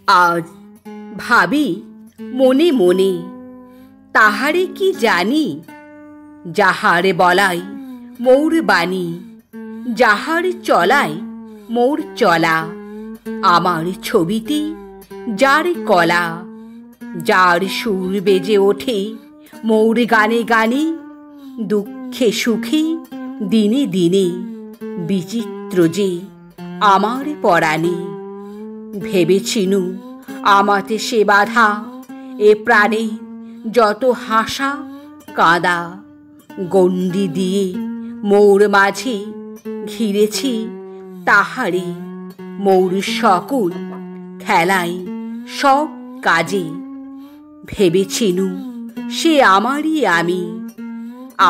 আজ ভাবি মনে মনে, তাহারে কি জানি, যাহারে বলাই মোর বাণী, যাহার চলায় মোর চলা। আমার ছবিতে যার কলা, যার সুর বেজে ওঠে মোর গানে গানে, দুঃখে সুখে দিনে দিনে, বিচিত্র যে আমার পরাণে। ভেবেছিনু আমাতে সে বাধা, এ প্রাণে যত হাসা কাঁদা। গণ্ডি দিয়ে মোর মাঝে ঘিরেছি তাহারে, মোর সকল খেলায় সব কাজে। ভেবেছিনু সে আমারই আমি,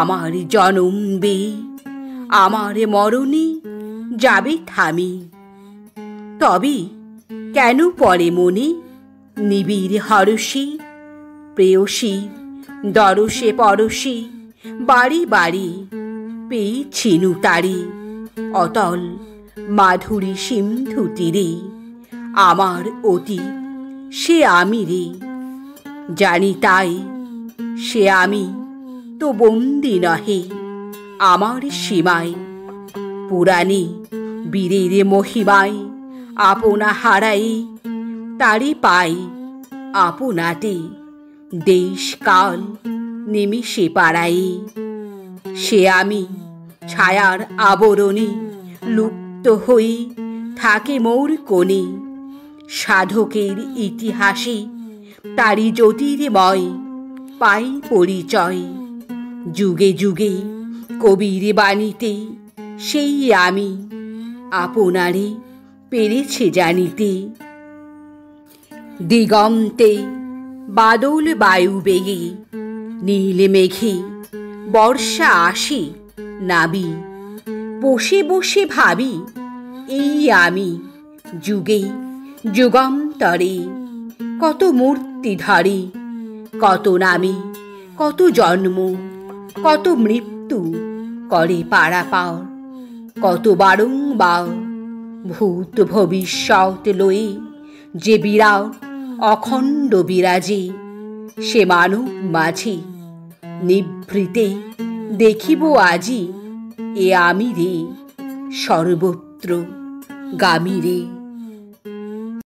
আমার জনম বেয়ে আমার মরণে যাবে থামি। তবে কেন পড়ে মনে নিবিড় হরষে, প্রেয়সী দরশে পরশে বাড়ি বাড়ি পেয়েছিনু তারে, অতল মাধুরী সিন্ধু তীরে। আমার অতীত সে আমি রে, জানি তাই সে আমি তো বন্দি নহে আমার সীমায়। পুরাণে বীরের মহিমায় আপনা হারাই, তারে পাই আপনাতে দেশ কাল নিমিষে পাড়াই। সে আমি ছায়ার আবরণে লুপ্ত হয়ে থাকে মোর কোণে, সাধকের ইতিহাসে তারি জ্যোতির্ময় পাই পরিচয়। যুগে যুগে কবির বাণীতে সেই আমি আপনারে পেরেছে জানিতে। দিগন্তে বাদল বায়ু বেগে, নীল মেঘে বর্ষা আসে নাবি। বসে বসে ভাবি এই আমি যুগে যুগান্তরে, কত মূর্তি ধরে কত নামে, কত জন্ম কত মৃত্যু করে পারাপার। কত বারংবার ভূত ভবিষ্যৎ লয়ে যে বিরাট অখণ্ড বিরাজে, সে মানব মাঝে নিভৃতে দেখিব আজি এ আমি রে, সর্বত্র গামী রে।